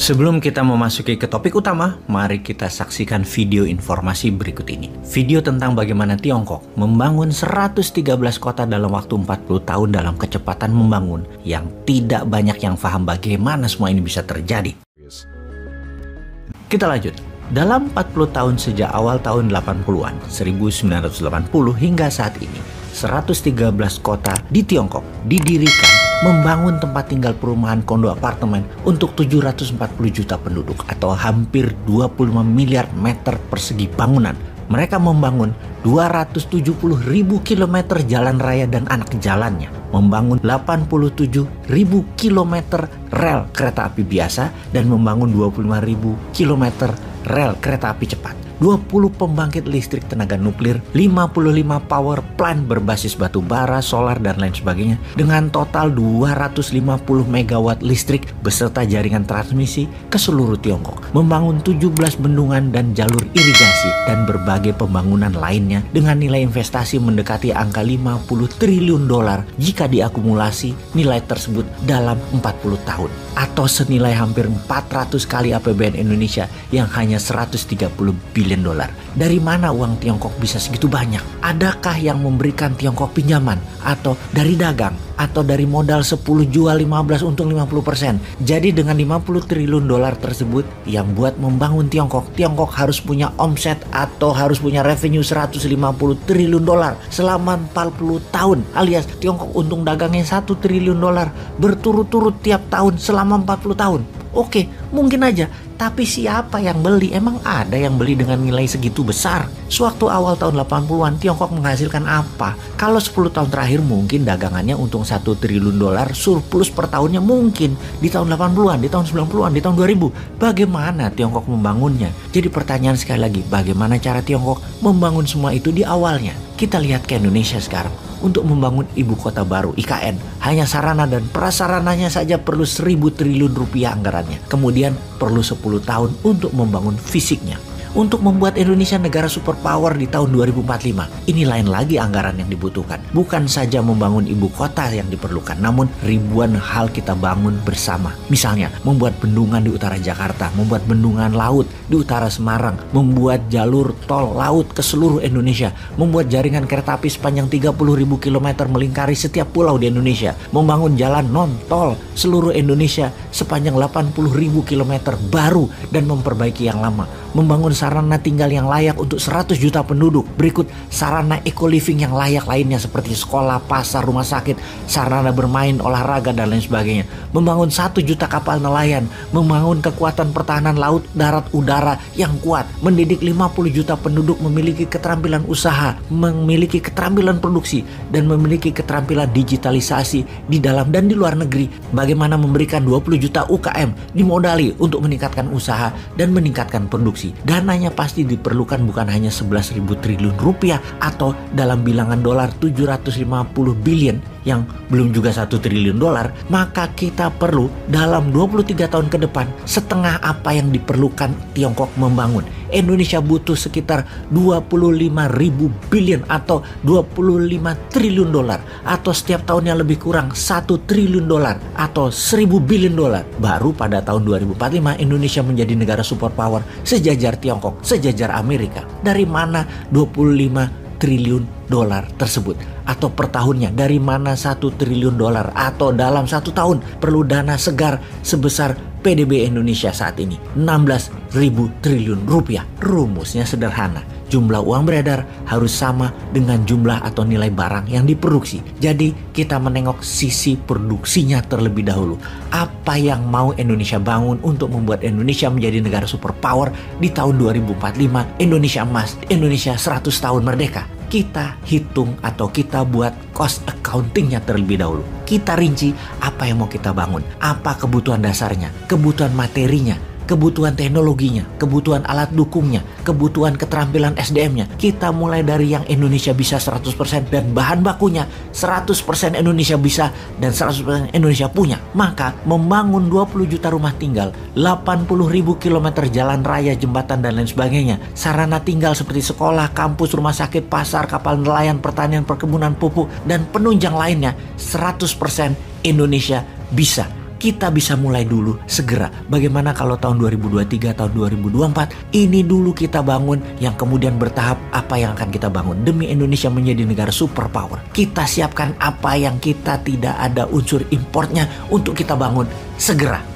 Sebelum kita memasuki ke topik utama, mari kita saksikan video informasi berikut ini. Video tentang bagaimana Tiongkok membangun 113 kota dalam waktu 40 tahun dalam kecepatan membangun yang tidak banyak yang paham bagaimana semua ini bisa terjadi. Kita lanjut. Dalam 40 tahun sejak awal tahun 80-an, 1980 hingga saat ini, 113 kota di Tiongkok didirikan membangun tempat tinggal perumahan kondo apartemen untuk 740 juta penduduk atau hampir 25 miliar meter persegi bangunan. Mereka membangun 270 ribu kilometer jalan raya dan anak jalannya, membangun 87 ribu kilometer rel kereta api biasa, dan membangun 25 ribu kilometer rel kereta api cepat, 20 pembangkit listrik tenaga nuklir, 55 power plant berbasis batu bara, solar, dan lain sebagainya, dengan total 250 megawatt listrik beserta jaringan transmisi ke seluruh Tiongkok, membangun 17 bendungan dan jalur irigasi, dan berbagai pembangunan lainnya dengan nilai investasi mendekati angka 50 triliun dolar jika diakumulasi nilai tersebut dalam 40 tahun, atau senilai hampir 400 kali APBN Indonesia yang hanya 130 bilion dolar. Dari mana uang Tiongkok bisa segitu banyak? Adakah yang memberikan Tiongkok pinjaman? Atau dari dagang? Atau dari modal 10 jual 15 untung 50%? Jadi dengan 50 triliun dolar tersebut yang buat membangun Tiongkok harus punya omset atau harus punya revenue 150 triliun dolar selama 40 tahun, alias Tiongkok untung dagangnya 1 triliun dolar berturut-turut tiap tahun selama 40 tahun. Oke, mungkin aja. Tapi siapa yang beli? Emang ada yang beli dengan nilai segitu besar? Sewaktu awal tahun 80-an, Tiongkok menghasilkan apa? Kalau 10 tahun terakhir mungkin dagangannya untung 1 triliun dolar, surplus per tahunnya mungkin di tahun 80-an, di tahun 90-an, di tahun 2000. Bagaimana Tiongkok membangunnya? Jadi pertanyaan sekali lagi, bagaimana cara Tiongkok membangun semua itu di awalnya? Kita lihat ke Indonesia sekarang. Untuk membangun ibu kota baru IKN, hanya sarana dan prasarananya saja perlu 1.000 triliun rupiah anggarannya. Kemudian perlu 10 tahun untuk membangun fisiknya. Untuk membuat Indonesia negara superpower di tahun 2045, ini lain lagi anggaran yang dibutuhkan. Bukan saja membangun ibu kota yang diperlukan, namun ribuan hal kita bangun bersama. Misalnya, membuat bendungan di utara Jakarta, membuat bendungan laut di utara Semarang, membuat jalur tol laut ke seluruh Indonesia, membuat jaringan kereta api sepanjang 30.000 km melingkari setiap pulau di Indonesia, membangun jalan non-tol seluruh Indonesia sepanjang 80.000 km baru dan memperbaiki yang lama, membangun sarana tinggal yang layak untuk 100 juta penduduk. Berikut sarana eco-living yang layak lainnya seperti sekolah, pasar, rumah sakit, sarana bermain, olahraga, dan lain sebagainya. Membangun 1 juta kapal nelayan, membangun kekuatan pertahanan laut, darat, udara yang kuat, mendidik 50 juta penduduk memiliki keterampilan usaha, memiliki keterampilan produksi, dan memiliki keterampilan digitalisasi di dalam dan di luar negeri. Bagaimana memberikan 20 juta UKM dimodali untuk meningkatkan usaha dan meningkatkan produksi. Dananya pasti diperlukan bukan hanya 11.000 triliun rupiah atau dalam bilangan dolar 750 billion yang belum juga 1 triliun dolar, maka kita perlu dalam 23 tahun ke depan setengah apa yang diperlukan Tiongkok membangun. Indonesia butuh sekitar 25.000 billion atau 25 triliun dolar, atau setiap tahunnya lebih kurang 1 triliun dolar atau 1.000 billion dolar. Baru pada tahun 2045 Indonesia menjadi negara superpower sejajar Tiongkok, sejajar Amerika. Dari mana 25 triliun dolar tersebut? Atau per tahunnya dari mana 1 triliun dolar? Atau dalam 1 tahun perlu dana segar sebesar PDB Indonesia saat ini 16.000 triliun rupiah. Rumusnya sederhana, jumlah uang beredar harus sama dengan jumlah atau nilai barang yang diproduksi. Jadi kita menengok sisi produksinya terlebih dahulu. Apa yang mau Indonesia bangun untuk membuat Indonesia menjadi negara superpower di tahun 2045, Indonesia emas, Indonesia 100 tahun merdeka. Kita hitung atau kita buat cost accountingnya terlebih dahulu. Kita rinci apa yang mau kita bangun, apa kebutuhan dasarnya, kebutuhan materinya, kebutuhan teknologinya, kebutuhan alat dukungnya, kebutuhan keterampilan SDM-nya. Kita mulai dari yang Indonesia bisa 100% dan bahan bakunya 100% Indonesia bisa dan 100% Indonesia punya. Maka membangun 20 juta rumah tinggal, 80.000 kilometer jalan raya, jembatan, dan lain sebagainya, sarana tinggal seperti sekolah, kampus, rumah sakit, pasar, kapal nelayan, pertanian, perkebunan, pupuk, dan penunjang lainnya 100% Indonesia bisa. kita bisa mulai dulu segera. Bagaimana kalau tahun 2023, tahun 2024, ini dulu kita bangun, yang kemudian bertahap apa yang akan kita bangun demi Indonesia menjadi negara superpower. Kita siapkan apa yang kita tidak ada unsur importnya untuk kita bangun segera.